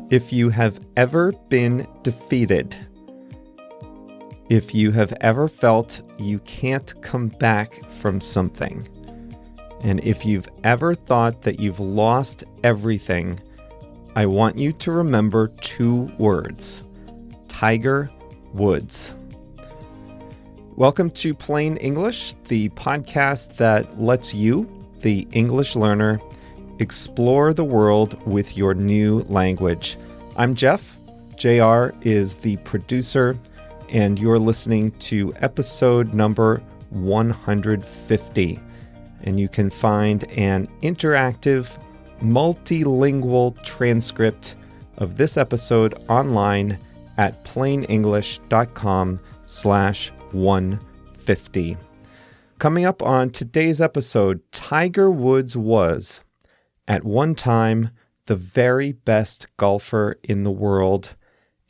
If you have ever been defeated, if you have ever felt you can't come back from something, and if you've ever thought that you've lost everything, I want you to remember two words: Tiger Woods. Welcome to Plain English, the podcast that lets you, the English learner, explore the world with your new language. I'm Jeff. JR is the producer, and you're listening to episode number 150. And you can find an interactive, multilingual transcript of this episode online at plainenglish.com/150. Coming up on today's episode, Tiger Woods was, at one time, the very best golfer in the world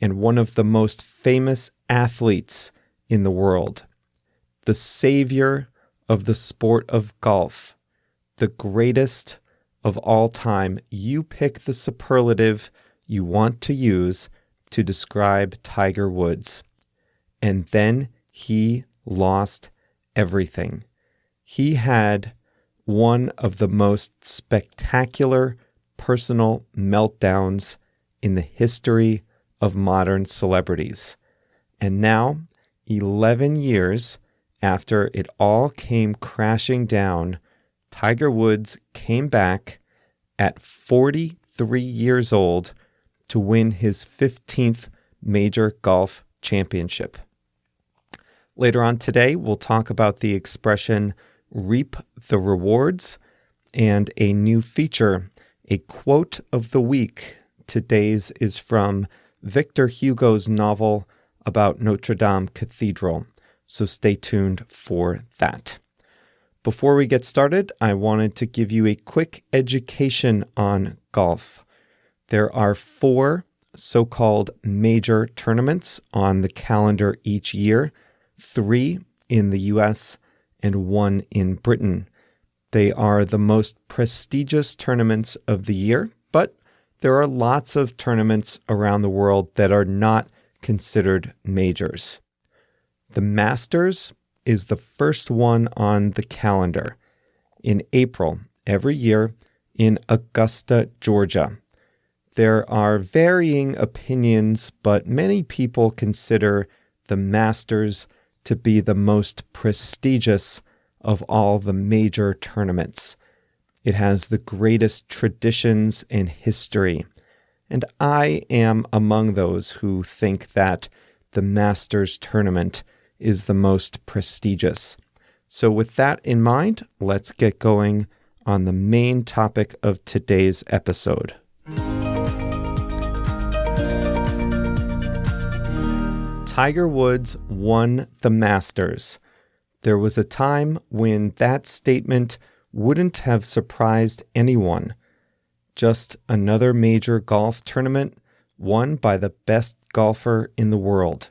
and one of the most famous athletes in the world. The savior of the sport of golf, the greatest of all time. You pick the superlative you want to use to describe Tiger Woods. And then he lost everything. He had one of the most spectacular personal meltdowns in the history of modern celebrities. And now, 11 years after it all came crashing down, Tiger Woods came back at 43 years old to win his 15th major golf championship. Later on today, we'll talk about the expression reap the rewards and a new feature, a quote of the week. Today's is from Victor Hugo's novel about Notre Dame Cathedral, so stay tuned for that. Before we get started, I wanted to give you a quick education on golf. There are 4 so-called major tournaments on the calendar each year, 3 in the US and 1 in Britain. They are the most prestigious tournaments of the year, but there are lots of tournaments around the world that are not considered majors. The Masters is the first one on the calendar in April every year in Augusta, Georgia. There are varying opinions, but many people consider the Masters to be the most prestigious of all the major tournaments. It has the greatest traditions and history, and I am among those who think that the Masters tournament is the most prestigious. So with that in mind, let's get going on the main topic of today's episode. Tiger Woods won the Masters. There was a time when that statement wouldn't have surprised anyone. Just another major golf tournament won by the best golfer in the world.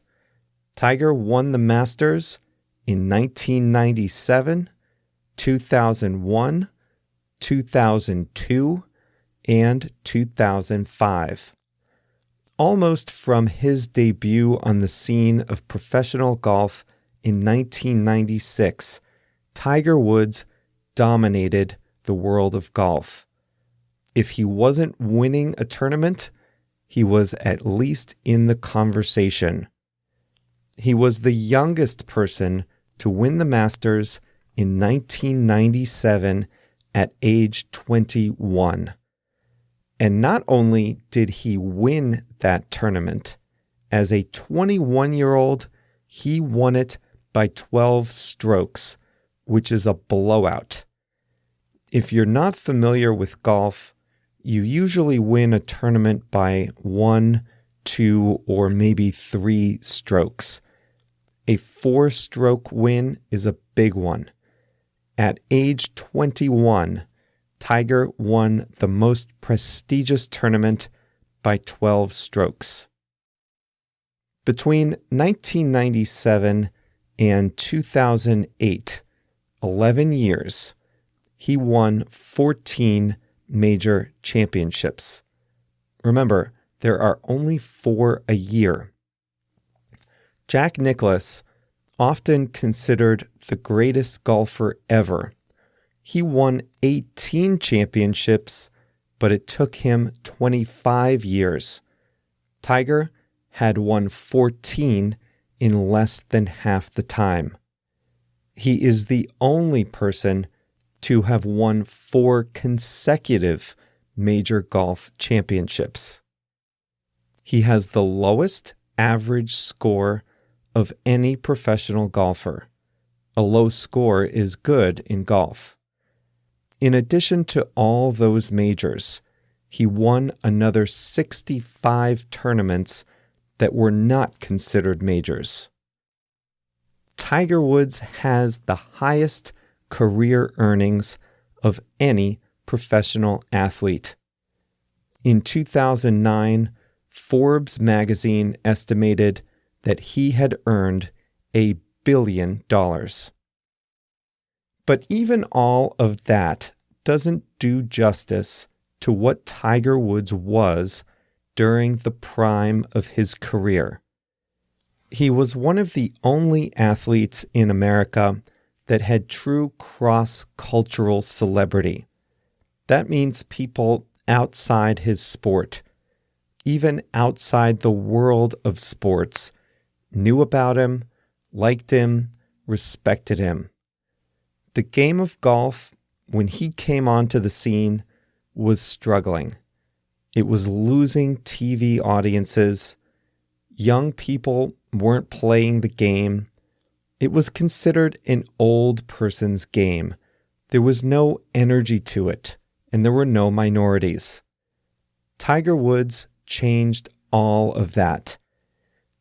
Tiger won the Masters in 1997, 2001, 2002, and 2005. Almost from his debut on the scene of professional golf in 1996, Tiger Woods dominated the world of golf. If he wasn't winning a tournament, he was at least in the conversation. He was the youngest person to win the Masters in 1997 at age 21. And not only did he win that tournament, as a 21-year-old, he won it by 12 strokes, which is a blowout. If you're not familiar with golf, you usually win a tournament by 1, 2, or maybe 3 strokes. A 4-stroke win is a big one. At age 21, Tiger won the most prestigious tournament by 12 strokes. Between 1997 and 2008, 11 years, he won 14 major championships. Remember, there are only 4 a year. Jack Nicklaus, often considered the greatest golfer ever, he won 18 championships, but it took him 25 years. Tiger had won 14 in less than half the time. He is the only person to have won 4 consecutive major golf championships. He has the lowest average score of any professional golfer. A low score is good in golf. In addition to all those majors, he won another 65 tournaments that were not considered majors. Tiger Woods has the highest career earnings of any professional athlete. In 2009, Forbes magazine estimated that he had earned $1 billion. But even all of that doesn't do justice to what Tiger Woods was during the prime of his career. He was one of the only athletes in America that had true cross-cultural celebrity. That means people outside his sport, even outside the world of sports, knew about him, liked him, respected him. The game of golf, when he came onto the scene, was struggling. It was losing TV audiences. Young people weren't playing the game. It was considered an old person's game. There was no energy to it, and there were no minorities. Tiger Woods changed all of that.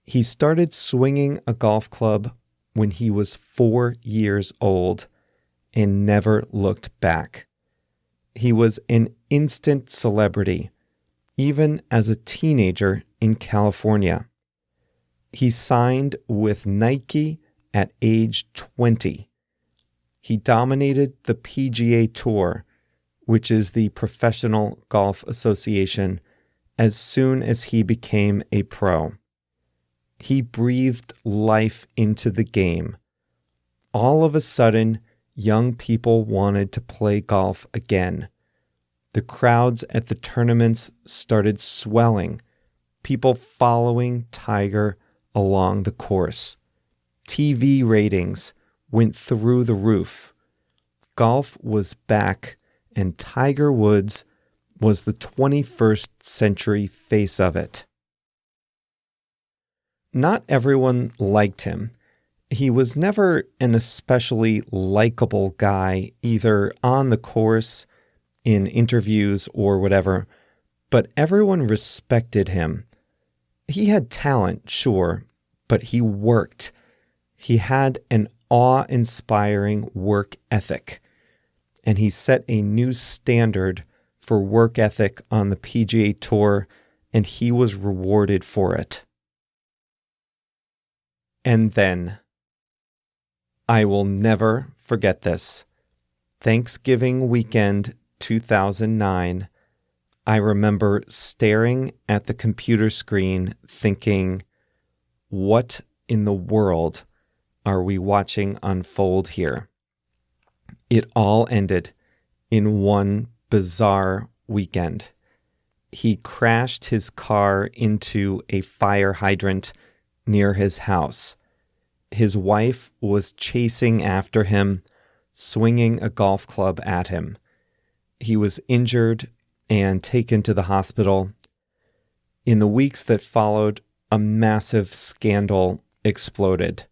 He started swinging a golf club when he was 4 years old and never looked back. He was an instant celebrity, even as a teenager in California. He signed with Nike at age 20. He dominated the PGA Tour, which is the Professional Golf Association, as soon as he became a pro. He breathed life into the game. All of a sudden, young people wanted to play golf again. The crowds at the tournaments started swelling, people following Tiger along the course. TV ratings went through the roof. Golf was back, and Tiger Woods was the 21st century face of it. Not everyone liked him. He was never an especially likable guy, either on the course, in interviews, or whatever, but everyone respected him. He had talent, sure, but he worked. He had an awe-inspiring work ethic, and he set a new standard for work ethic on the PGA Tour, and he was rewarded for it. And then, I will never forget this. Thanksgiving weekend 2009, I remember staring at the computer screen thinking, what in the world are we watching unfold here? It all ended in one bizarre weekend. He crashed his car into a fire hydrant near his house. His wife was chasing after him, swinging a golf club at him. He was injured and taken to the hospital. In the weeks that followed, a massive scandal exploded.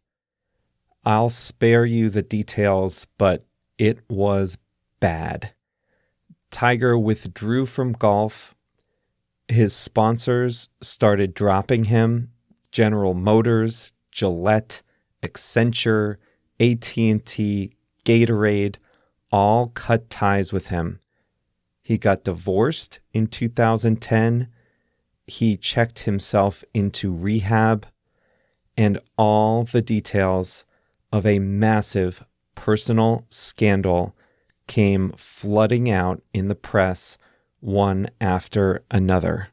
I'll spare you the details, but it was bad. Tiger withdrew from golf. His sponsors started dropping him. General Motors, Gillette, Accenture, AT&T, Gatorade, all cut ties with him. He got divorced in 2010. He checked himself into rehab, and all the details of a massive personal scandal came flooding out in the press, one after another.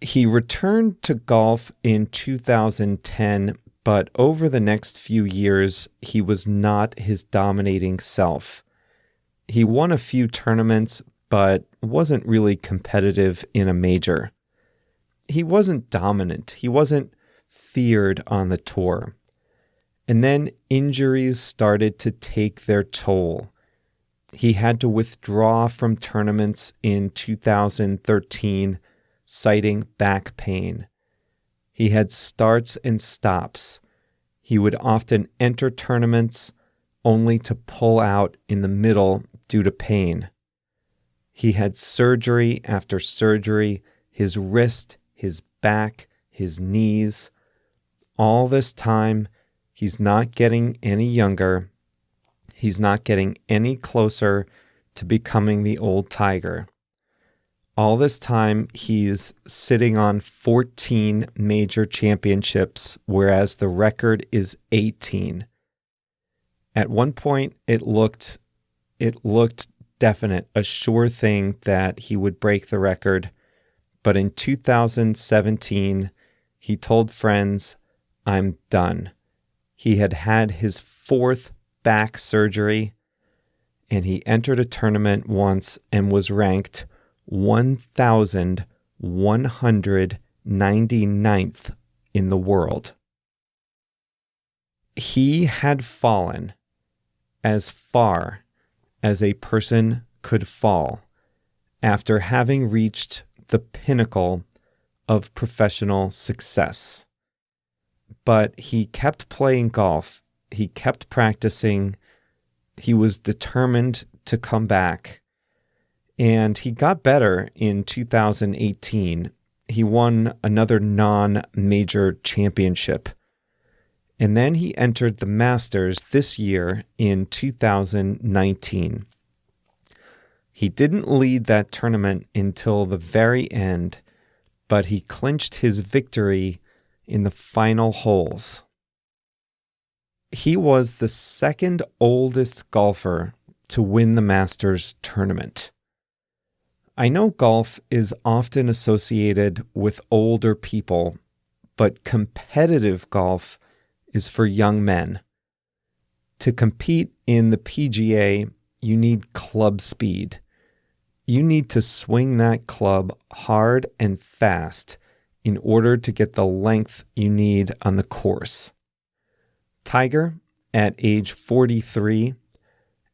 He returned to golf in 2010, but over the next few years, he was not his dominating self. He won a few tournaments, but wasn't really competitive in a major. He wasn't dominant. He wasn't feared on the tour. And then injuries started to take their toll. He had to withdraw from tournaments in 2013, citing back pain. He had starts and stops. He would often enter tournaments only to pull out in the middle due to pain. He had surgery after surgery, his wrist, his back, his knees. All this time, he's not getting any younger. He's not getting any closer to becoming the old Tiger. All this time, he's sitting on 14 major championships, whereas the record is 18. At one point, it looked definite, a sure thing that he would break the record. But in 2017, he told friends, "I'm done." He had had his 4th back surgery, and he entered a tournament once and was ranked 1,199th in the world. He had fallen as far as a person could fall after having reached the pinnacle of professional success. But he kept playing golf. He kept practicing. He was determined to come back. And he got better in 2018. He won another non-major championship. And then he entered the Masters this year in 2019. He didn't lead that tournament until the very end, but he clinched his victory in the final holes. He was the second oldest golfer to win the Masters tournament. I know golf is often associated with older people, but competitive golf is for young men. To compete in the PGA, you need club speed. You need to swing that club hard and fast in order to get the length you need on the course. Tiger, at age 43,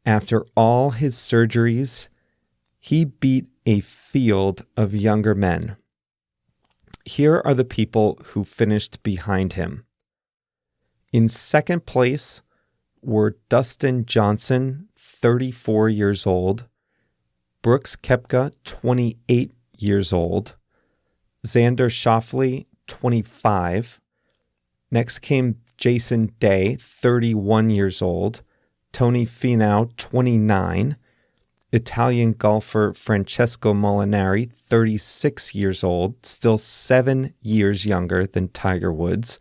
after all his surgeries, he beat a field of younger men. Here are the people who finished behind him. In second place were Dustin Johnson, 34 years old, Brooks Koepka, 28 years old, Xander Schauffele, 25. Next came Jason Day, 31 years old, Tony Finau, 29, Italian golfer Francesco Molinari, 36 years old, still 7 years younger than Tiger Woods,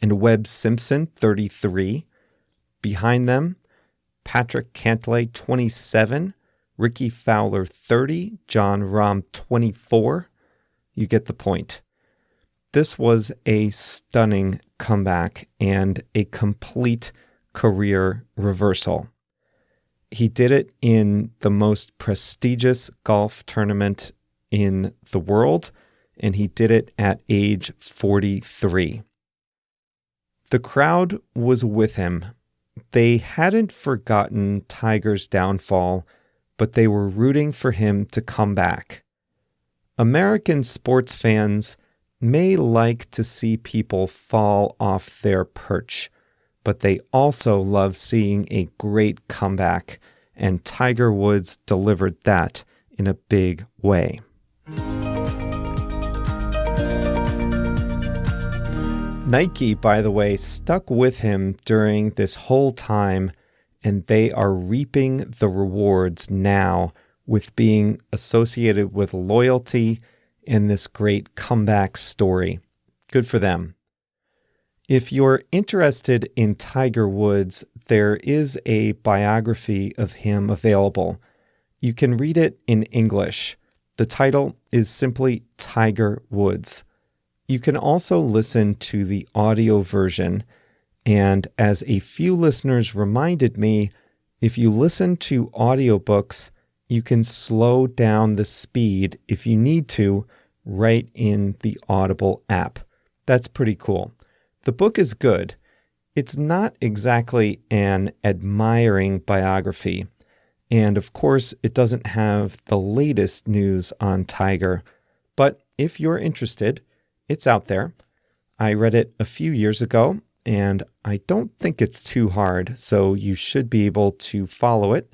and Webb Simpson, 33. Behind them, Patrick Cantlay, 27, Ricky Fowler, 30, Jon Rahm, 24. You get the point. This was a stunning comeback and a complete career reversal. He did it in the most prestigious golf tournament in the world, and he did it at age 43. The crowd was with him. They hadn't forgotten Tiger's downfall, but they were rooting for him to come back. American sports fans may like to see people fall off their perch, but they also love seeing a great comeback, and Tiger Woods delivered that in a big way. Nike, by the way, stuck with him during this whole time, and they are reaping the rewards now with being associated with loyalty and this great comeback story. Good for them. If you're interested in Tiger Woods, there is a biography of him available. You can read it in English. The title is simply Tiger Woods. You can also listen to the audio version, and as a few listeners reminded me, if you listen to audiobooks, you can slow down the speed if you need to right in the Audible app. That's pretty cool. The book is good. It's not exactly an admiring biography. And of course, it doesn't have the latest news on Tiger. But if you're interested, it's out there. I read it a few years ago, and I don't think it's too hard, so you should be able to follow it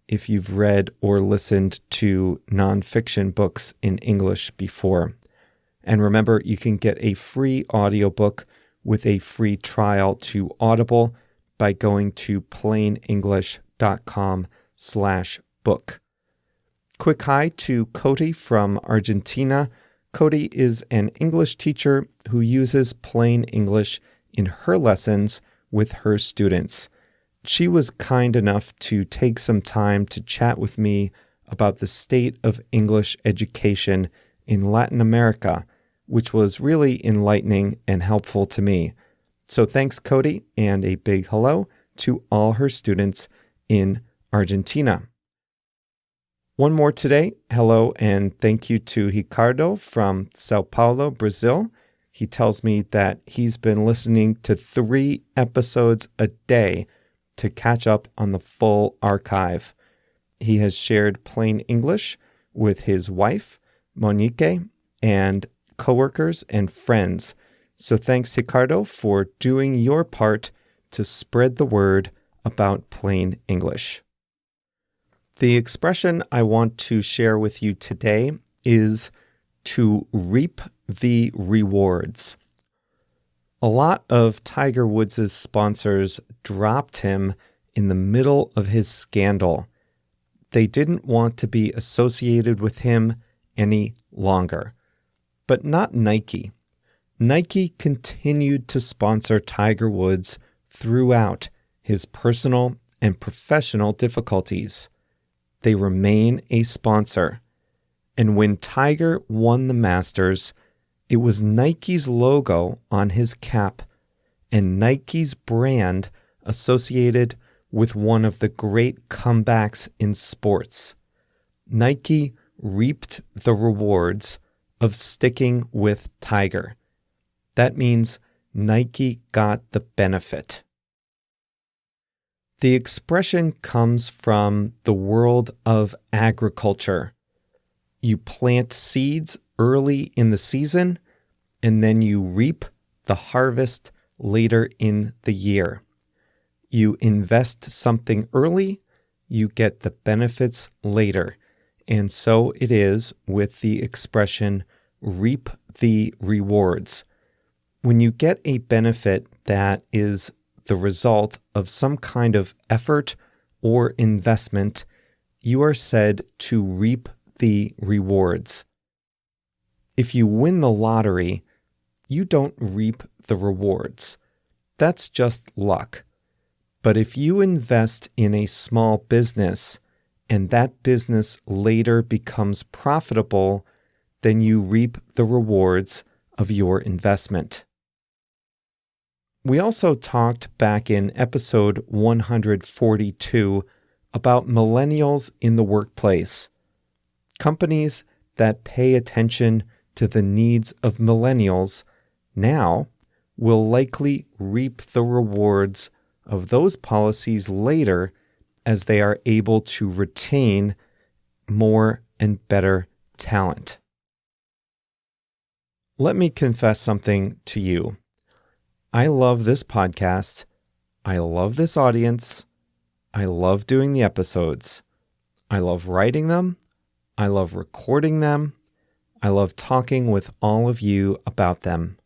if you've read or listened to nonfiction books in English before. And remember, you can get a free audiobook with a free trial to Audible by going to plainenglish.com/book. Quick hi to Cody from Argentina. Cody is an English teacher who uses plain English in her lessons with her students. She was kind enough to take some time to chat with me about the state of English education in Latin America, which was really enlightening and helpful to me. So thanks, Cody, and a big hello to all her students in Argentina. One more today. Hello and thank you to Ricardo from Sao Paulo, Brazil. He tells me that he's been listening to 3 episodes a day to catch up on the full archive. He has shared plain English with his wife, Monique, and coworkers and friends. So thanks, Ricardo, for doing your part to spread the word about plain English. The expression I want to share with you today is to reap the rewards. A lot of Tiger Woods' sponsors dropped him in the middle of his scandal. They didn't want to be associated with him any longer. But not Nike. Nike continued to sponsor Tiger Woods throughout his personal and professional difficulties. They remain a sponsor. And when Tiger won the Masters, it was Nike's logo on his cap and Nike's brand associated with one of the great comebacks in sports. Nike reaped the rewards of sticking with Tiger. That means Nike got the benefit. The expression comes from the world of agriculture. You plant seeds early in the season, and then you reap the harvest later in the year. You invest something early, you get the benefits later. And so it is with the expression reap the rewards. When you get a benefit that is the result of some kind of effort or investment, you are said to reap the rewards. If you win the lottery, you don't reap the rewards. That's just luck. But if you invest in a small business and that business later becomes profitable, then you reap the rewards of your investment. We also talked back in episode 142 about millennials in the workplace. Companies that pay attention to the needs of millennials now will likely reap the rewards of those policies later as they are able to retain more and better talent. Let me confess something to you. I love this podcast. I love this audience. I love doing the episodes. I love writing them. I love recording them. I love talking with all of you about them.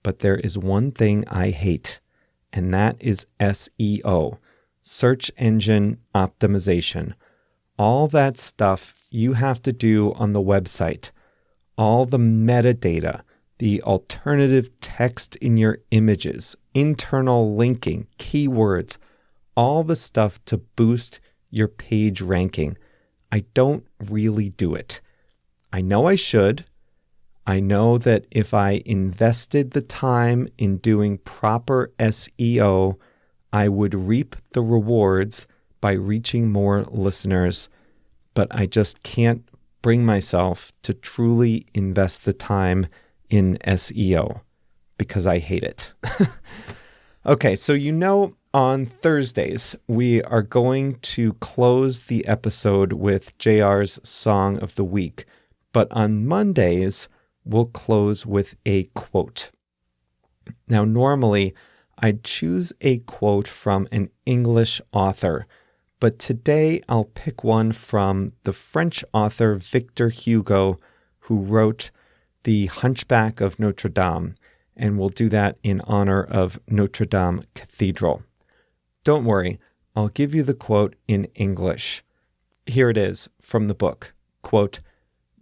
But there is one thing I hate, and that is SEO, search engine optimization. All that stuff you have to do on the website, all the metadata, the alternative text in your images, internal linking, keywords, all the stuff to boost your page ranking. I don't really do it. I know I should. I know that if I invested the time in doing proper SEO, I would reap the rewards by reaching more listeners, but I just can't bring myself to truly invest the time in SEO because I hate it. Okay, so on Thursdays, we are going to close the episode with JR's Song of the Week, but on Mondays, we'll close with a quote. Now, normally, I'd choose a quote from an English author, but today I'll pick one from the French author Victor Hugo, who wrote The Hunchback of Notre Dame, and we'll do that in honor of Notre Dame Cathedral. Don't worry, I'll give you the quote in English. Here it is from the book. Quote,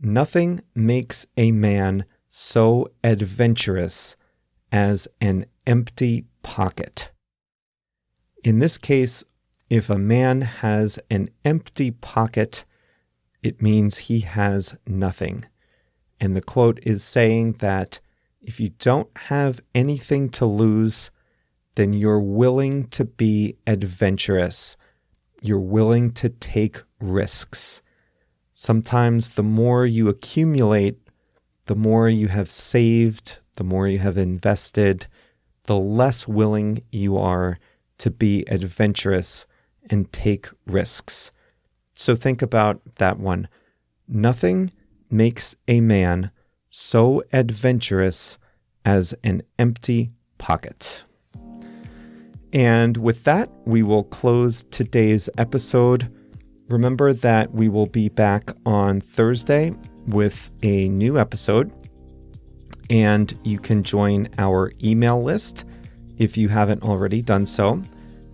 "Nothing makes a man so adventurous as an empty pocket." In this case, if a man has an empty pocket, it means he has nothing. And the quote is saying that if you don't have anything to lose, then you're willing to be adventurous. You're willing to take risks. Sometimes the more you accumulate, the more you have saved, the more you have invested, the less willing you are to be adventurous and take risks. So think about that one. Nothing makes a man so adventurous as an empty pocket. And with that, we will close today's episode. Remember that we will be back on Thursday with a new episode, and you can join our email list if you haven't already done so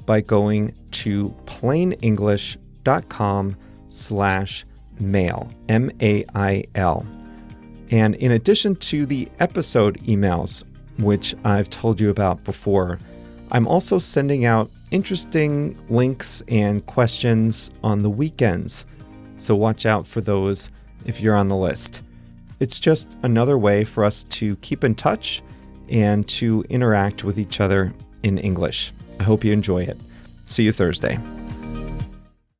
by going to plainenglish.com/mail, M-A-I-L. And in addition to the episode emails, which I've told you about before, I'm also sending out interesting links and questions on the weekends. So watch out for those if you're on the list. It's just another way for us to keep in touch and to interact with each other in English. I hope you enjoy it. See you Thursday.